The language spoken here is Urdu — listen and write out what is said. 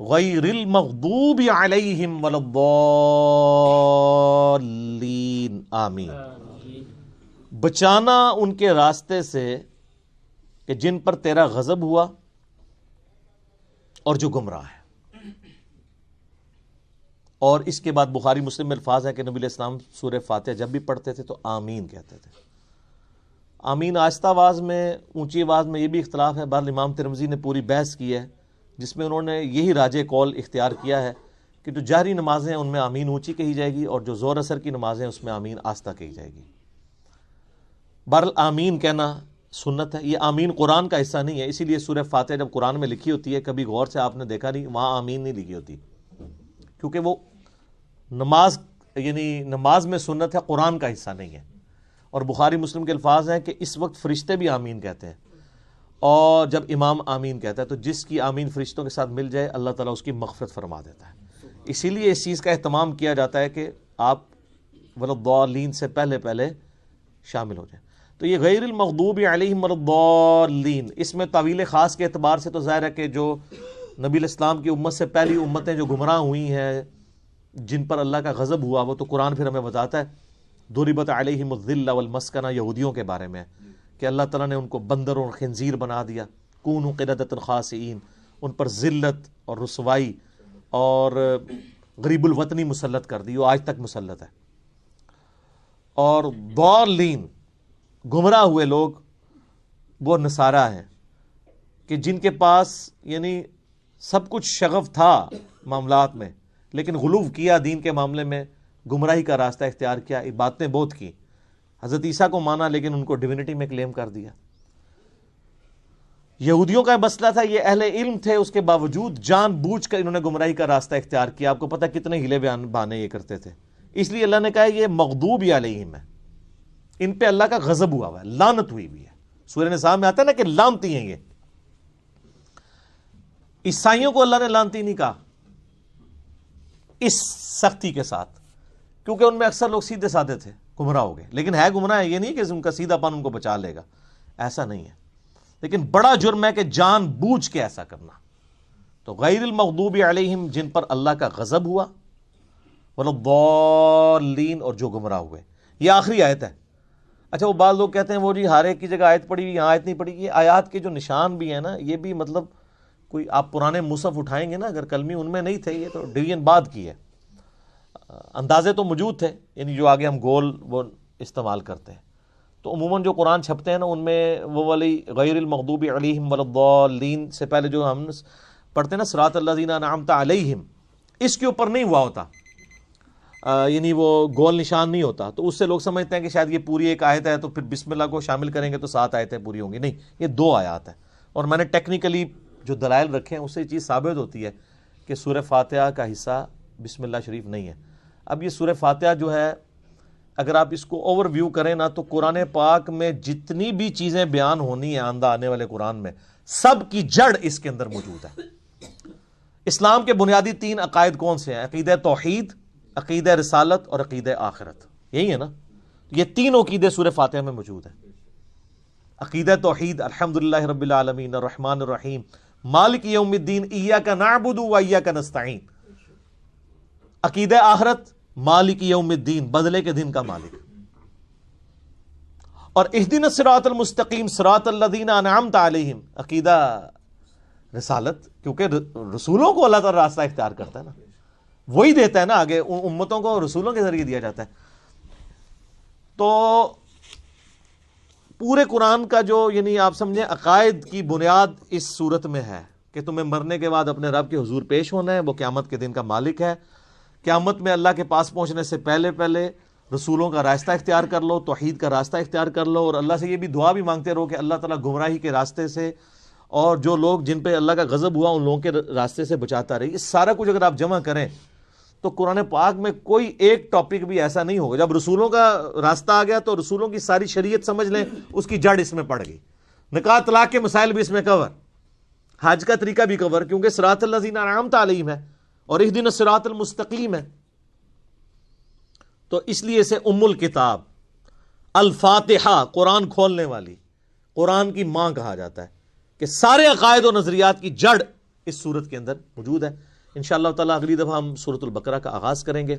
غیر المغضوب علیہم ولا الضالین آمین. بچانا ان کے راستے سے کہ جن پر تیرا غضب ہوا اور جو گمراہ ہے. اور اس کے بعد بخاری مسلم میں الفاظ ہے کہ نبی علیہ السلام سورہ فاتحہ جب بھی پڑھتے تھے تو آمین کہتے تھے. آمین آہستہ آواز میں, اونچی آواز میں, یہ بھی اختلاف ہے. بہرحال امام ترمذی نے پوری بحث کی ہے جس میں انہوں نے یہی راجح قول اختیار کیا ہے کہ جو جہری نمازیں ہیں ان میں آمین اونچی کہی جائے گی اور جو زور اثر کی نمازیں ہیں اس میں آمین آہستہ کہی جائے گی. بہرحال آمین کہنا سنت ہے. یہ آمین قرآن کا حصہ نہیں ہے, اسی لیے سورہ فاتحہ جب قرآن میں لکھی ہوتی ہے کبھی غور سے آپ نے دیکھا نہیں وہاں آمین نہیں لکھی ہوتی, کیونکہ وہ نماز یعنی نماز میں سنت ہے, قرآن کا حصہ نہیں ہے. اور بخاری مسلم کے الفاظ ہیں کہ اس وقت فرشتے بھی آمین کہتے ہیں, اور جب امام آمین کہتا ہے تو جس کی آمین فرشتوں کے ساتھ مل جائے اللہ تعالیٰ اس کی مغفرت فرما دیتا ہے. اسی لیے اس چیز کا اہتمام کیا جاتا ہے کہ آپ ولضالین سے پہلے پہلے شامل ہو جائیں. تو یہ غیر المغضوب علیہم ولا الضالین, اس میں تعویل خاص کے اعتبار سے تو ظاہر ہے کہ جو نبی علیہ السلام کی امت سے پہلی امتیں جو گمراہ ہوئی ہیں جن پر اللہ کا غضب ہوا, وہ تو قرآن پھر ہمیں بتاتا ہے ضربت علیہم الذلہ والمسکنہ, یہودیوں کے بارے میں کہ اللہ تعالیٰ نے ان کو بندر اور خنزیر بنا دیا. کونوا قردۃ خاسئین, ان پر ذلت اور رسوائی اور غریب الوطنی مسلط کر دی, وہ آج تک مسلط ہے. اور ضالین گمراہ ہوئے لوگ وہ نصارہ ہیں کہ جن کے پاس یعنی سب کچھ شغف تھا معاملات میں لیکن غلو کیا دین کے معاملے میں, گمراہی کا راستہ اختیار کیا, باتیں بہت کی, حضرت عیسیٰ کو مانا لیکن ان کو ڈیوینٹی میں کلیم کر دیا. یہودیوں کا مسئلہ تھا, یہ اہل علم تھے, اس کے باوجود جان بوجھ کر انہوں نے گمراہی کا راستہ اختیار کیا. آپ کو پتہ کتنے ہیلے بہانے یہ کرتے تھے. اس لیے اللہ نے کہا یہ مغضوب علیہم ہے, ان پہ اللہ کا غضب ہوا ہے, لعنت ہوئی بھی ہے. سورہ نساء میں آتا ہے نا کہ لعنتی ہیں یہ. عیسائیوں کو اللہ نے لعنتی نہیں کہا اس سختی کے ساتھ, کیونکہ ان میں اکثر لوگ سیدھے سادے تھے, گمراہ ہو گئے. لیکن ہے گمراہ ہے, یہ نہیں کہ ان کا سیدھا پن ان کو بچا لے گا, ایسا نہیں ہے. لیکن بڑا جرم ہے کہ جان بوجھ کے ایسا کرنا. تو غیر المغضوب علیہم جن پر اللہ کا غضب ہوا, ولا الضالین اور جو گمراہ ہوئے. یہ آخری آیت ہے. اچھا وہ بعض لوگ کہتے ہیں وہ جی ہر ایک کی جگہ آیت پڑھی ہوئی, یہاں آیت نہیں پڑھی. یہ آیات کے جو نشان بھی ہیں نا, یہ بھی مطلب کوئی آپ پرانے مصحف اٹھائیں گے نا, اگر کلمی ان میں نہیں تھے, یہ تو ڈویژن بعد کی ہے. اندازے تو موجود تھے, یعنی جو آگے ہم گول وہ استعمال کرتے ہیں. تو عموماً جو قرآن چھپتے ہیں نا ان میں وہ والی غیر المغضوب علیہم ولا الضالین سے پہلے جو ہم پڑھتے ہیں نا صراط الذین انعمت علیہم, اس کے اوپر نہیں ہوا ہوتا, یعنی وہ گول نشان نہیں ہوتا. تو اس سے لوگ سمجھتے ہیں کہ شاید یہ پوری ایک آیت ہے تو پھر بسم اللہ کو شامل کریں گے تو 7 آیتیں پوری ہوں گی. نہیں, یہ 2 آیات ہیں. اور میں نے ٹیکنیکلی جو دلائل رکھے ہیں اس سے یہ چیز ثابت ہوتی ہے کہ سورہ فاتحہ کا حصہ بسم اللہ شریف نہیں ہے. اب یہ سورہ فاتحہ جو ہے اگر آپ اس کو اوور ویو کریں نا, تو قرآن پاک میں جتنی بھی چیزیں بیان ہونی ہیں آئندہ آنے والے قرآن میں, سب کی جڑ اس کے اندر موجود ہے. اسلام کے بنیادی 3 عقائد کون سے ہیں؟ عقیدہ توحید, عقیدہ رسالت اور عقیدہ آخرت. یہی ہے نا, یہ تینوں عقیدے سورہ فاتحہ میں موجود ہیں. عقیدہ توحید الحمدللہ رب العالمین الرحمن الرحیم مالک یوم الدین ایاک نعبد و ایاک نستعین. عقیدہ آخرت مالک یوم الدین, بدلے کے دن کا مالک. اور اہدنا الصراط المستقیم صراط الذین انعمت علیہم عقیدہ رسالت, کیونکہ رسولوں کو اللہ تعالی راستہ اختیار کرتا ہے نا, وہی دیتا ہے نا آگے, امتوں کو رسولوں کے ذریعے دیا جاتا ہے. تو پورے قرآن کا جو یعنی آپ سمجھیں عقائد کی بنیاد اس صورت میں ہے کہ تمہیں مرنے کے بعد اپنے رب کے حضور پیش ہونا ہے, وہ قیامت کے دن کا مالک ہے. قیامت میں اللہ کے پاس پہنچنے سے پہلے پہلے رسولوں کا راستہ اختیار کر لو, توحید کا راستہ اختیار کر لو, اور اللہ سے یہ بھی دعا بھی مانگتے رہو کہ اللہ تعالیٰ گمراہی کے راستے سے اور جو لوگ جن پہ اللہ کا غضب ہوا ان لوگوں کے راستے سے بچاتا رہے. یہ سارا کچھ اگر آپ جمع کریں تو قرآن پاک میں کوئی ایک ٹاپک بھی ایسا نہیں ہوگا. جب رسولوں کا راستہ آ گیا تو رسولوں کی ساری شریعت سمجھ لیں, اس کی جڑ اس میں پڑ گئی. نکاح طلاق کے مسائل بھی اس میں کور, حج کا طریقہ بھی کور, کیونکہ صراط الذین انعمت علیہم ہے اور اہدنا الصراط المستقیم ہے. تو اس لیے اسے ام الکتاب الفاتحہ, قرآن کھولنے والی, قرآن کی ماں کہا جاتا ہے کہ سارے عقائد و نظریات کی جڑ اس صورت کے اندر موجود ہے۔ انشاءاللہ تعالیٰ اگلی دفعہ ہم سورۃ البقرہ کا آغاز کریں گے۔